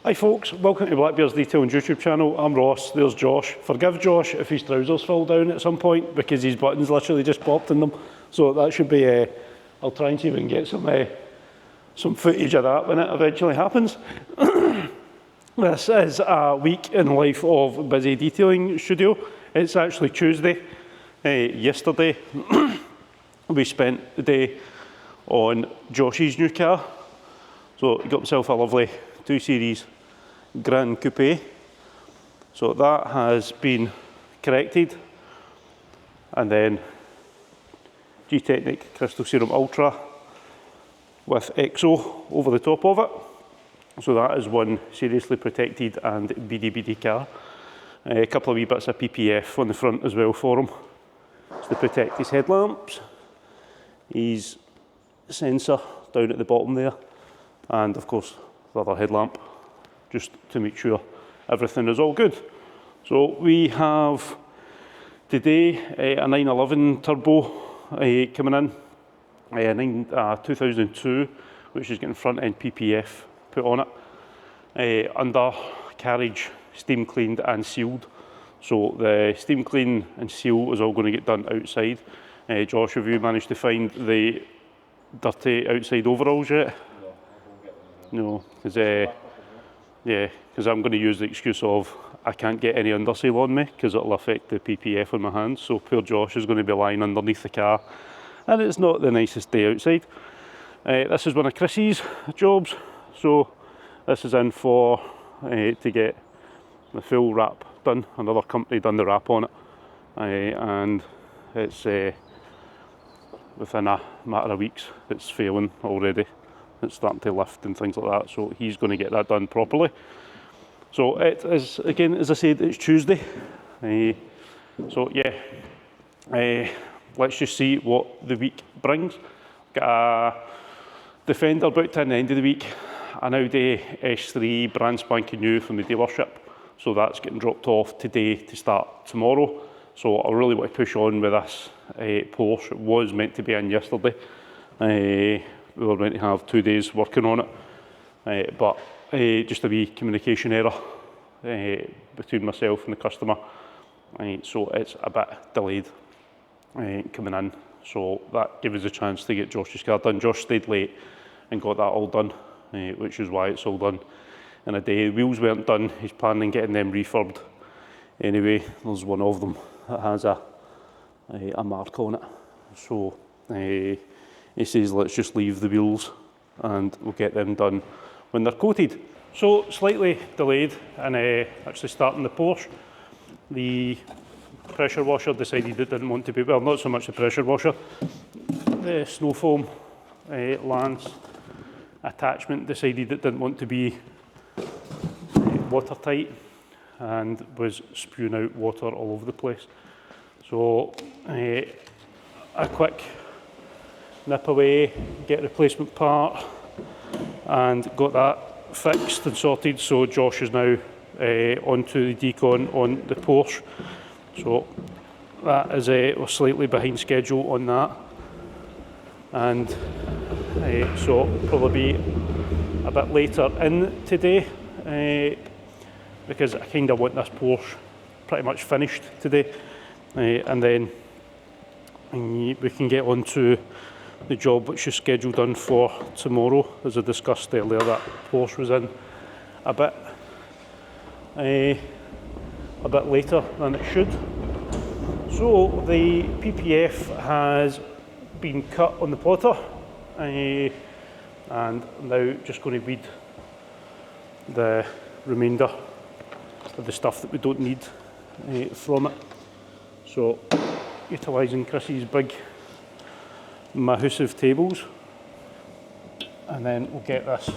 Hi folks, welcome to Blackbeard's Detailing YouTube channel. I'm Ross, there's Josh. Forgive Josh if his trousers fall down at some point because his buttons literally just popped in them. So that should be, I'll try and see if we can get some footage of that when it eventually happens. This is a week in the life of a busy detailing studio. It's actually Tuesday. Yesterday we spent the day on Josh's new car. So he got himself a lovely 2 Series Grand Coupe. So that has been corrected, and then Gtechniq Crystal Serum Ultra with EXO over the top of it. So that is one seriously protected and BD car. A couple of wee bits of PPF on the front as well for him, to protect his headlamps, his sensor down at the bottom there, and of course the other headlamp, just to make sure everything is all good. So we have today a 911 turbo coming in, a 2002, which is getting front end PPF put on it, under carriage, steam cleaned and sealed. So the steam clean and seal is all going to get done outside. Josh, have you managed to find the dirty outside overalls yet? No, because I'm going to use the excuse of I can't get any undersail on me because it'll affect the PPF on my hands. So poor Josh is going to be lying underneath the car, and it's not the nicest day outside. This is one of Chrissy's jobs, so this is in for to get the full wrap done. Another company done the wrap on it, and it's within a matter of weeks it's failing already. It's starting to lift and things like that, so he's going to get that done properly. So it is, again, as I said, it's Tuesday. So yeah, let's just see what the week brings. Got a Defender booked in the end of the week, an Audi S3 brand spanking new from the dealership. So that's getting dropped off today to start tomorrow. So I really want to push on with this Porsche. It was meant to be in yesterday. We were meant to have 2 days working on it, but just a wee communication error between myself and the customer, so it's a bit delayed coming in. So that gave us a chance to get Josh's car done. Josh stayed late and got that all done, which is why it's all done in a day. The wheels weren't done. He's planning on getting them refurbed anyway. There's one of them that has a mark on it, so he says let's just leave the wheels and we'll get them done when they're coated. So slightly delayed in actually starting the Porsche. The pressure washer decided it didn't want to be, well, not so much the pressure washer, the snow foam lance attachment decided it didn't want to be watertight and was spewing out water all over the place. So a quick nip away, get a replacement part, and got that fixed and sorted. So Josh is now onto the decon on the Porsche. So that is we're slightly behind schedule on that, and so probably be a bit later in today because I kind of want this Porsche pretty much finished today, and then we can get on to the job which is scheduled done for tomorrow. As I discussed earlier, that Porsche was in a bit later than it should. So the PPF has been cut on the plotter, and now just going to weed the remainder of the stuff that we don't need from it. So utilising Chrissy's big Mahusive tables, and then we'll get this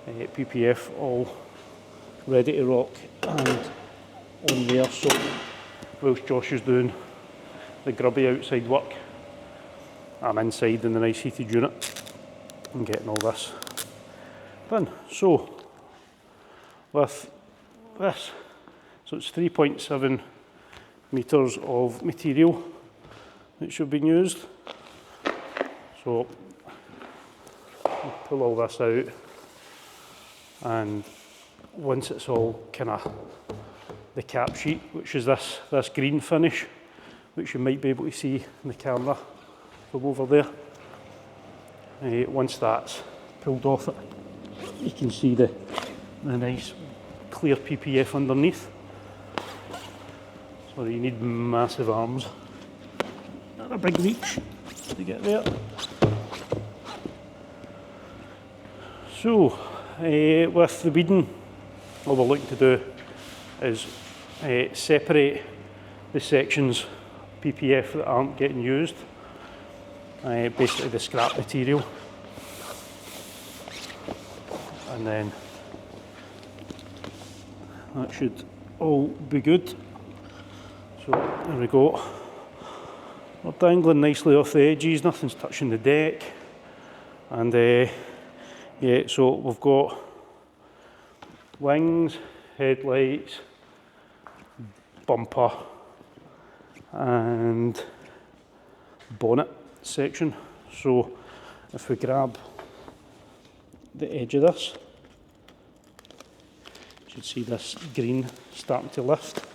PPF all ready to rock and on there. So whilst Josh is doing the grubby outside work, I'm inside in the nice heated unit and getting all this done. So with this, so it's 3.7 metres of material that should be used. So we'll pull all this out and once it's all kind of the cap sheet, which is this green finish, which you might be able to see in the camera from over there. Once that's pulled off it, you can see the nice clear PPF underneath. So you need massive arms and a big reach to get there. So with the beading, what we're looking to do is separate the sections PPF that aren't getting used, basically the scrap material, and then that should all be good. So there we go. We're dangling nicely off the edges, nothing's touching the deck, and yeah, so we've got wings, headlights, bumper and bonnet section. So if we grab the edge of this, you should see this green starting to lift,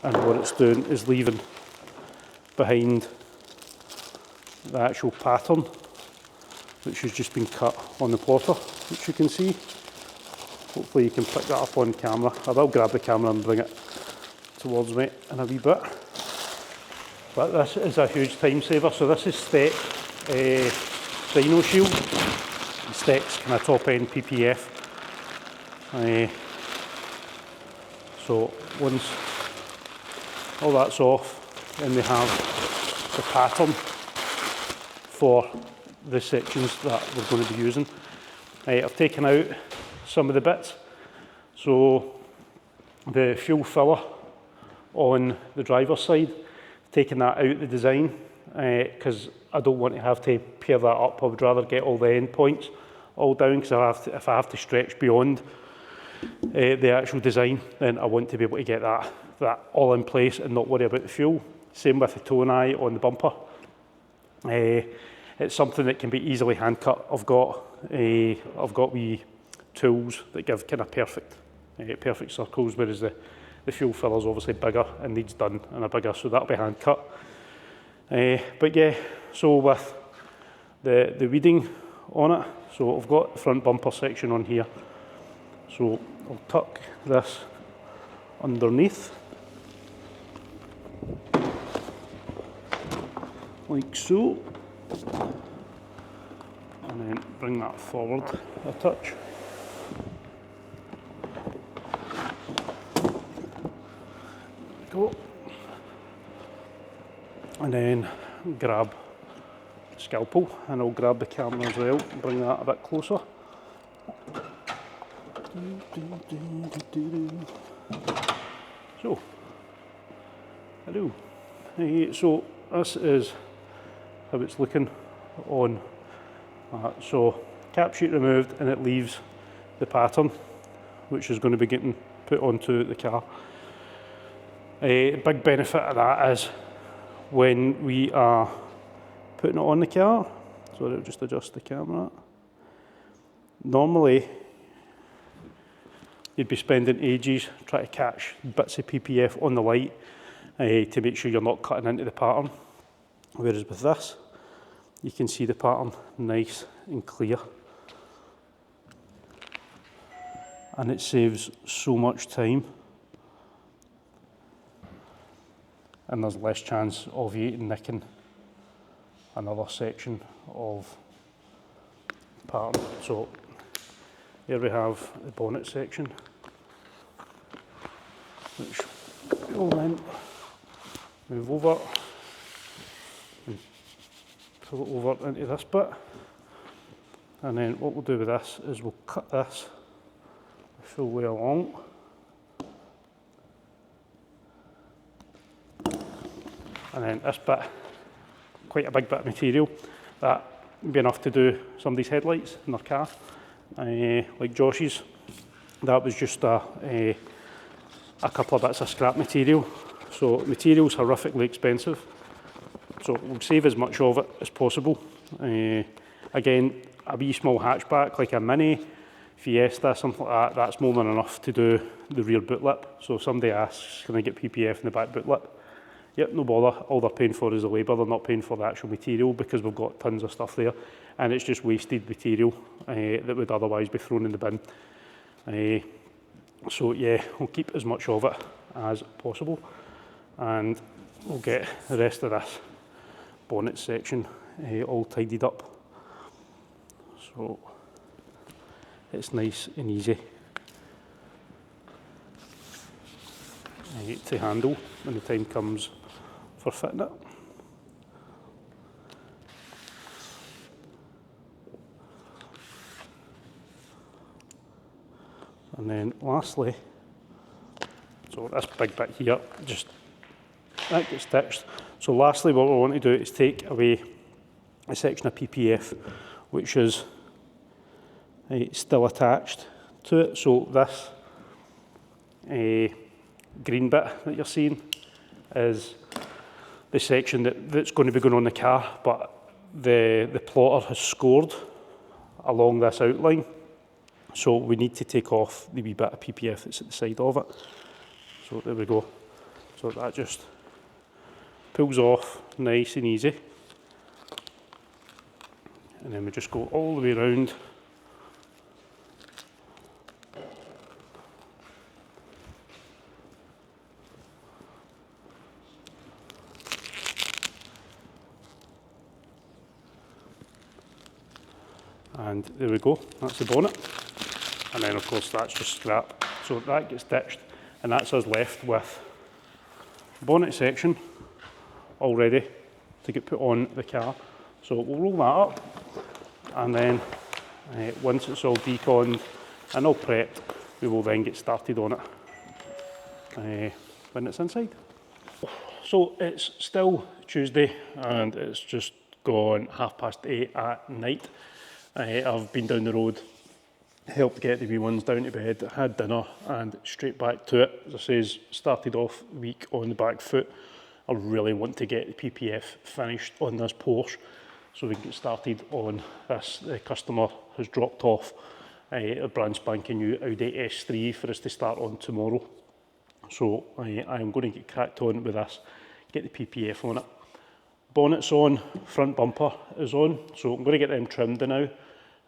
and what it's doing is leaving behind the actual pattern, which has just been cut on the plotter, which you can see. Hopefully you can pick that up on camera. I will grab the camera and bring it towards me in a wee bit. But this is a huge time saver. So this is Stek Sino Shield. Stek's kind of top end PPF. So once all that's off, then we have the pattern for the sections that we're going to be using. I've taken out some of the bits. So the fuel filler on the driver's side, taking that out the design because I don't want to have to pair that up. I would rather get all the end points all down, because if I have to stretch beyond the actual design, then I want to be able to get that all in place and not worry about the fuel. Same with the tone eye on the bumper. It's something that can be easily hand cut. I've got wee tools that give kind of perfect circles, whereas the fuel filler is obviously bigger and needs done in a bigger, so that'll be hand cut. But yeah, so with the weeding on it, so I've got the front bumper section on here. So I'll tuck this underneath, like so, and then bring that forward a touch. Go, and then grab the scalpel, and I'll grab the camera as well and bring that a bit closer. So, hello. So this is how it's looking on that. So cap sheet removed, and it leaves the pattern, which is going to be getting put onto the car. A big benefit of that is when we are putting it on the car, so I'll just adjust the camera. Normally, you'd be spending ages trying to catch bits of PPF on the light to make sure you're not cutting into the pattern. Whereas with this, you can see the pattern nice and clear. And it saves so much time. And there's less chance of you nicking another section of pattern. So there we have the bonnet section, which we'll then move over and pull it over into this bit. And then what we'll do with this is we'll cut this the full way along. And then this bit, quite a big bit of material, that would be enough to do somebody's headlights in their car, like Josh's. That was just a couple of bits of scrap material. So material's horrifically expensive, so we'll save as much of it as possible. Again, a wee small hatchback like a Mini, Fiesta, something like that, that's more than enough to do the rear boot lip. So if somebody asks, can I get PPF in the back boot lip? Yep, no bother. All they're paying for is the labour. They're not paying for the actual material because we've got tons of stuff there, and it's just wasted material that would otherwise be thrown in the bin. So yeah, we'll keep as much of it as possible, and we'll get the rest of this bonnet section all tidied up. So it's nice and easy to handle when the time comes for fitting it. And then lastly, so this big bit here, just that gets stitched. So lastly, what we want to do is take away a section of PPF which is still attached to it. So this green bit that you're seeing is the section that's going to be going on the car, but the plotter has scored along this outline. So we need to take off the wee bit of PPF that's at the side of it. So there we go. So that just pulls off nice and easy. And then we just go all the way around. And there we go, that's the bonnet. And then of course that's just scrap. So that gets ditched, and that's us left with the bonnet section all ready to get put on the car. So we'll roll that up, and then once it's all deconned and all prepped, we will then get started on it when it's inside. So it's still Tuesday and it's just gone 8:30 at night. I've been down the road, helped get the wee ones down to bed, had dinner and straight back to it. As I say, started off the week on the back foot. I really want to get the PPF finished on this Porsche so we can get started on this. The customer has dropped off a brand spanking new Audi S3 for us to start on tomorrow. So I am going to get cracked on with this, get the PPF on it. Bonnet's on, front bumper is on, so I'm going to get them trimmed now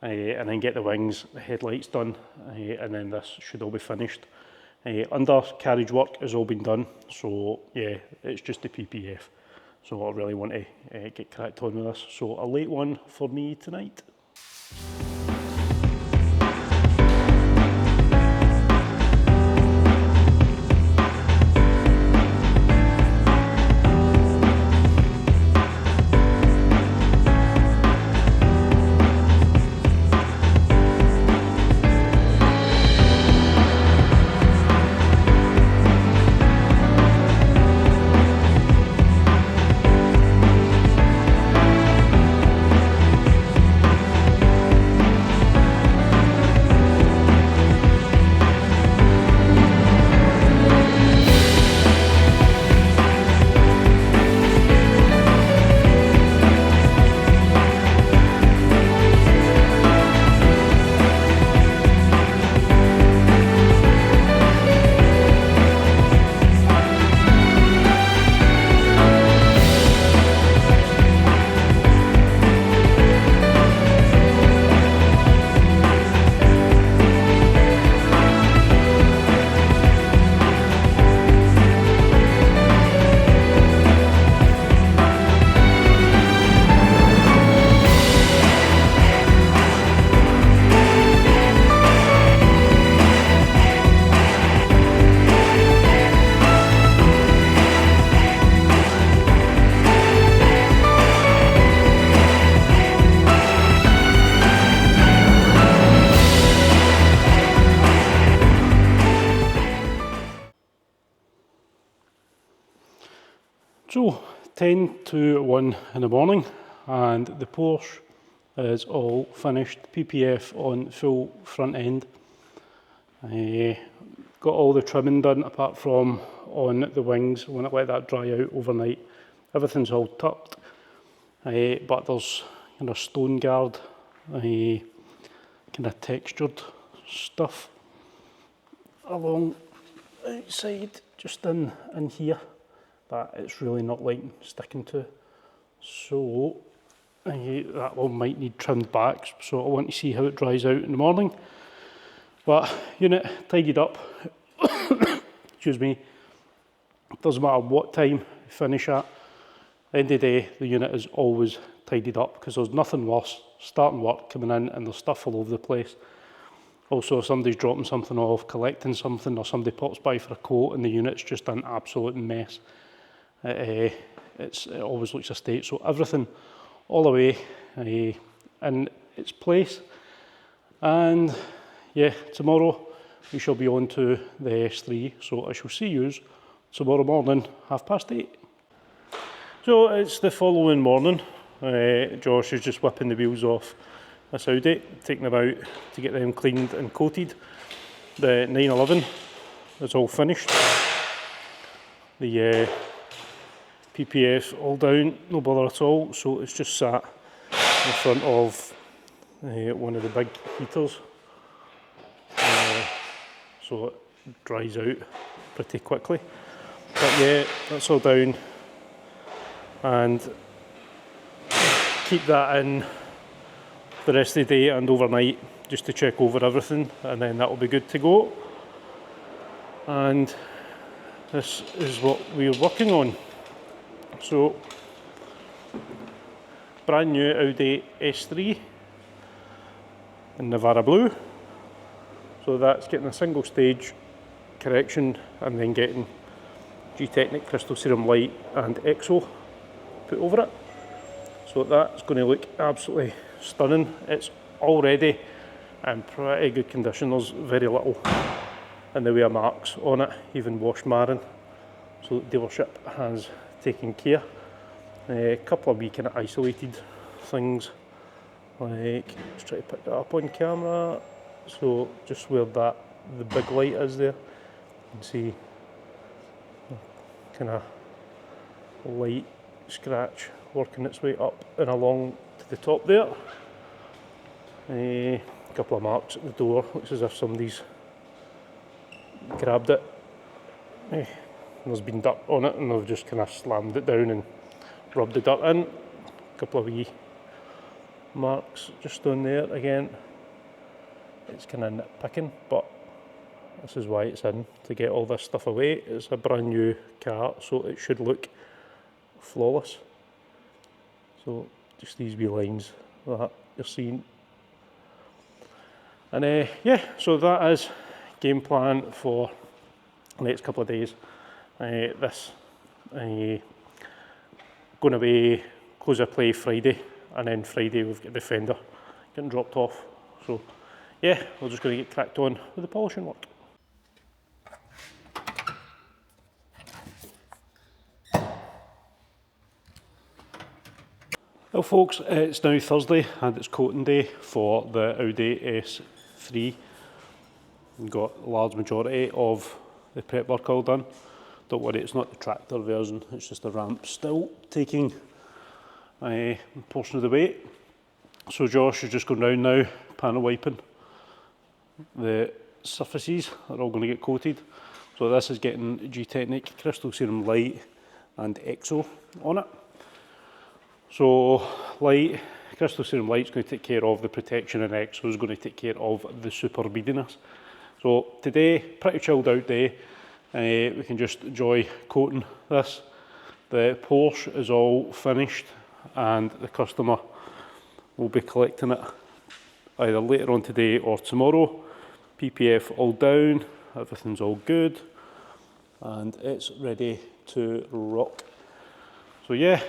and then get the wings, the headlights done, and then this should all be finished. Under carriage work has all been done, so yeah, it's just the PPF. So I really want to get cracked on with this. So a late one for me tonight. So 10 to 1 in the morning and the Porsche is all finished. PPF on full front end. Got all the trimming done apart from on the wings. I want to let that dry out overnight. Everything's all tucked, but there's kind of stone guard, kind of textured stuff along outside, just in here, that it's really not liking sticking to. So that one might need trimmed back, so I want to see how it dries out in the morning. But unit tidied up, excuse me, doesn't matter what time you finish at the end of the day, the unit is always tidied up, because there's nothing worse starting work, coming in and there's stuff all over the place. Also, if somebody's dropping something off, collecting something, or somebody pops by for a quote and the unit's just an absolute mess, it always looks a state. So everything all the way in its place. And yeah, tomorrow we shall be on to the S3, so I shall see you tomorrow morning, 8:30. So it's the following morning. Josh is just whipping the wheels off this Audi, taking them out to get them cleaned and coated. The 911 is all finished. The PPF all down, no bother at all, so it's just sat in front of one of the big heaters, so it dries out pretty quickly. But yeah, that's all down, and keep that in the rest of the day and overnight just to check over everything, and then that will be good to go. And this is what we're working on. So, brand new Audi S3 in Navarra Blue. So that's getting a single stage correction and then getting Gtechniq Crystal Serum Light and EXO put over it. So that's going to look absolutely stunning. It's already in pretty good condition. There's very little in the way of marks on it, even wash marring. So the dealership has taken care. A couple of wee kind of isolated things, like, let's try to pick that up on camera. So just where the big light is there, you can see kind of light scratch working its way up and along to the top there. A couple of marks at the door, looks as if somebody's grabbed it. There's been dirt on it and they've just kind of slammed it down and rubbed the dirt in. A couple of wee marks just on there again. It's kind of nitpicking, but this is why it's in, to get all this stuff away. It's a brand new car, so it should look flawless. So just these wee lines that you're seeing. And yeah, so that is game plan for the next couple of days. This going to be close of play Friday, and then Friday we've got the fender getting dropped off. So yeah, we're just going to get cracked on with the polishing work. Well folks, it's now Thursday and it's coating day for the Audi S3. We've got a large majority of the prep work all done. Don't worry, it's not the tractor version, it's just the ramp still taking a portion of the weight. So Josh is just going round now, panel wiping the surfaces that are all going to get coated. So this is getting Gtechniq Crystal Serum Light and EXO on it. So Crystal Serum Light is going to take care of the protection, and EXO is going to take care of the super beadiness. So today, pretty chilled out day. We can just enjoy coating this. The Porsche is all finished and the customer will be collecting it either later on today or tomorrow. PPF all down, everything's all good, and it's ready to rock. So yeah,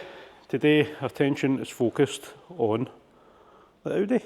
today our attention is focused on the Audi.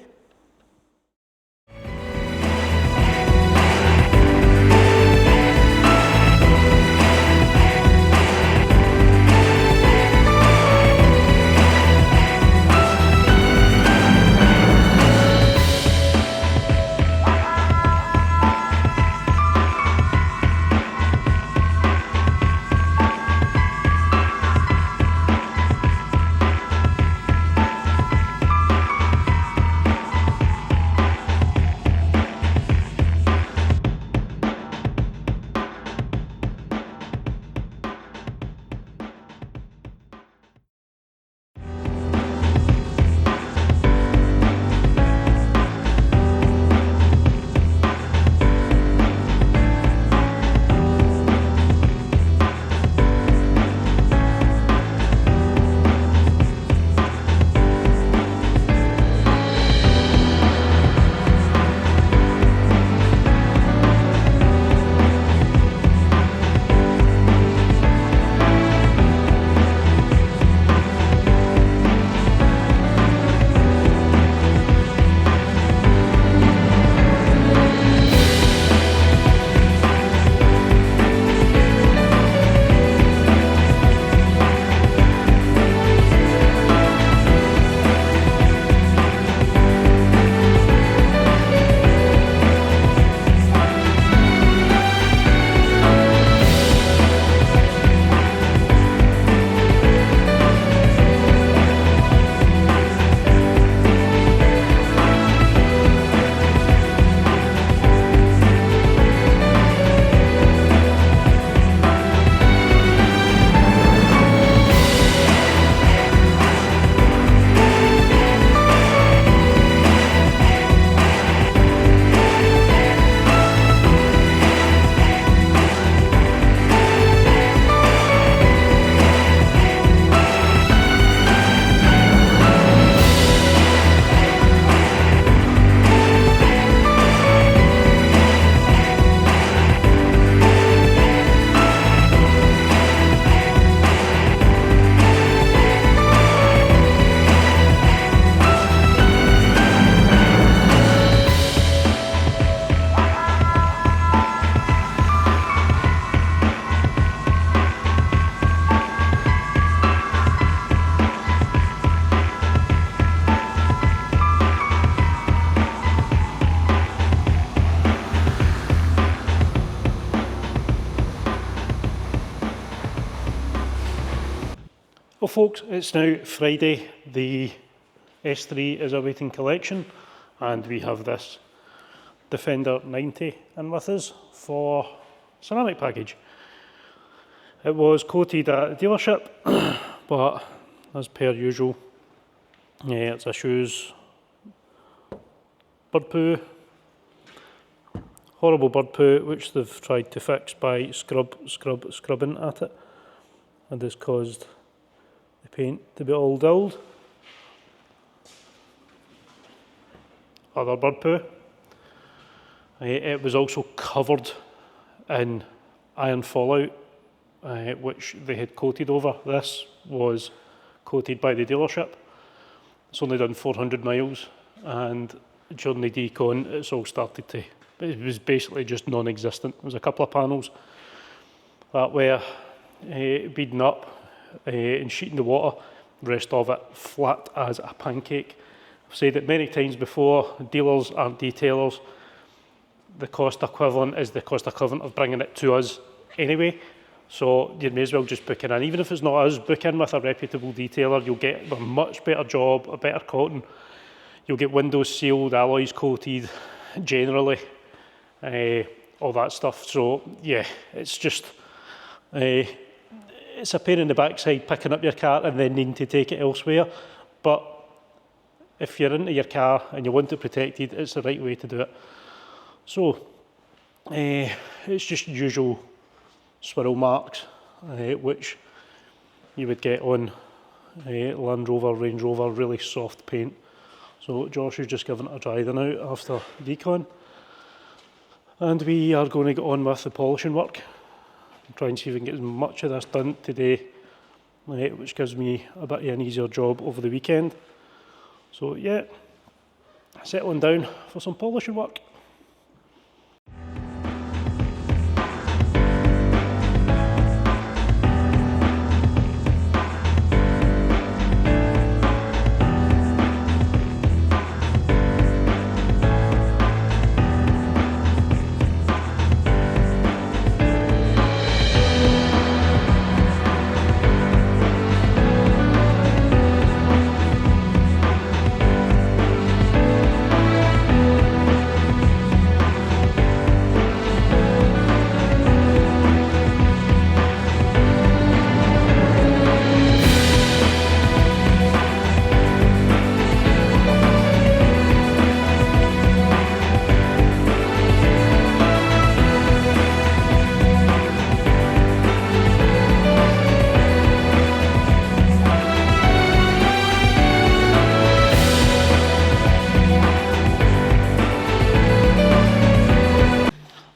Well folks, it's now Friday, the S3 is awaiting collection, and we have this Defender 90 in with us for ceramic package. It was coated at the dealership, but as per usual, it's issues, bird poo, horrible bird poo, which they've tried to fix by scrubbing at it, and has caused the paint to be all dulled. Other bird poo. It was also covered in iron fallout, which they had coated over. This was coated by the dealership. It's only done 400 miles, and during the decon it's all started to, it was basically just non-existent. There was a couple of panels that were beading up and sheeting the water, the rest of it flat as a pancake. I've said it many times before, dealers aren't detailers. The cost equivalent is the cost equivalent of bringing it to us anyway. So you may as well just book it in. Even if it's not us, book in with a reputable detailer. You'll get a much better job, a better cotton. You'll get windows sealed, alloys coated, generally, all that stuff. So yeah, it's just, it's a pain in the backside picking up your car and then needing to take it elsewhere. But if you're into your car and you want it protected, it's the right way to do it. So it's just usual swirl marks, which you would get on Land Rover, Range Rover, really soft paint. So Josh is just giving it a dry then out after decon, and we are going to get on with the polishing work and try and see if we can get as much of this done today, which gives me a bit of an easier job over the weekend. So yeah, settling down for some polishing work.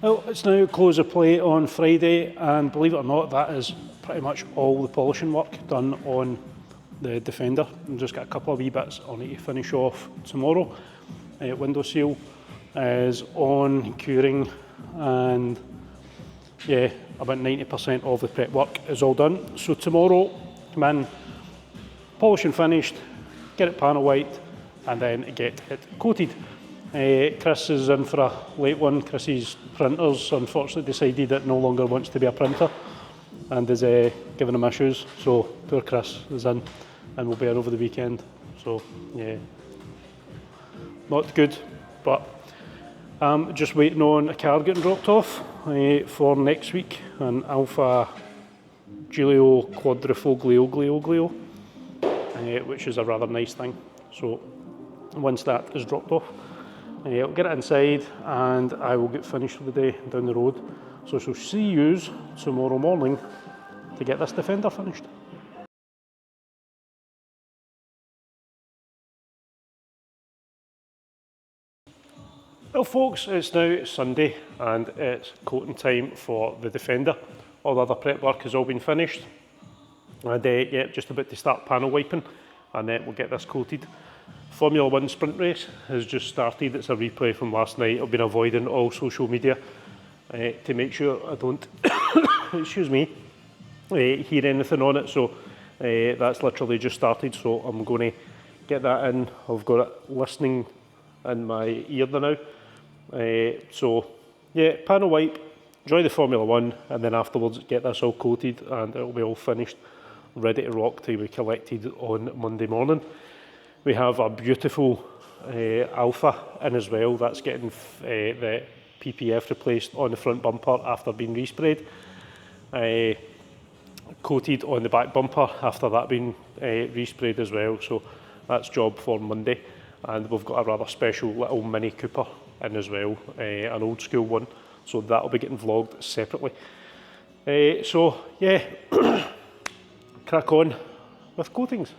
Well, it's now close of play on Friday, and believe it or not, that is pretty much all the polishing work done on the Defender. I've just got a couple of wee bits I need to finish off tomorrow. Window seal is on, curing, and yeah, about 90% of the prep work is all done. So tomorrow, come in, polishing finished, get it panel wiped, and then get it coated. Chris is in for a late one. Chris's printers unfortunately decided that no longer wants to be a printer and is giving him issues. So poor Chris is in and will be in over the weekend. So yeah, not good, but I'm just waiting on a car getting dropped off for next week, an Alfa Giulio Quadrifoglio, which is a rather nice thing. So once that is dropped off, I'll get it inside and I will get finished for the day down the road. So I shall see you tomorrow morning to get this Defender finished. Well folks, it's now Sunday and it's coating time for the Defender. All the other prep work has all been finished, and yeah, just about to start panel wiping, and then we'll get this coated. Formula 1 sprint race has just started. It's a replay from last night. I've been avoiding all social media to make sure I don't, excuse me, hear anything on it. So that's literally just started. So I'm going to get that in. I've got it listening in my ear now. So yeah, panel wipe, enjoy the Formula 1, and then afterwards get this all coated and it'll be all finished. ready to rock to be collected on Monday morning. We have a beautiful Alpha in as well. That's getting the PPF replaced on the front bumper after being resprayed. Coated on the back bumper after that being resprayed as well. So that's job for Monday. And we've got a rather special little Mini Cooper in as well, an old school one. So that'll be getting vlogged separately. So yeah, crack on with coatings.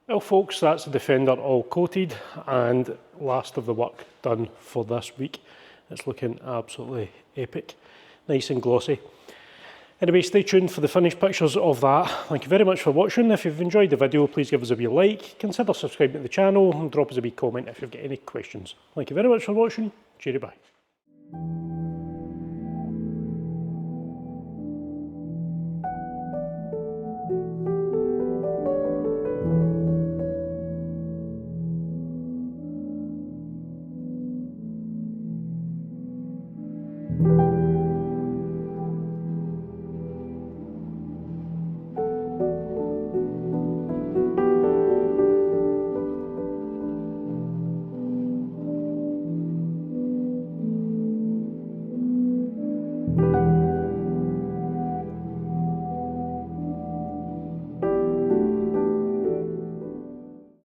Well folks, that's the Defender all coated and last of the work done for this week. It's looking absolutely epic, nice and glossy. Anyway, stay tuned for the finished pictures of that. Thank you very much for watching. If you've enjoyed the video, please give us a wee like, consider subscribing to the channel and drop us a wee comment if you've got any questions. Thank you very much for watching. Cheerio, bye.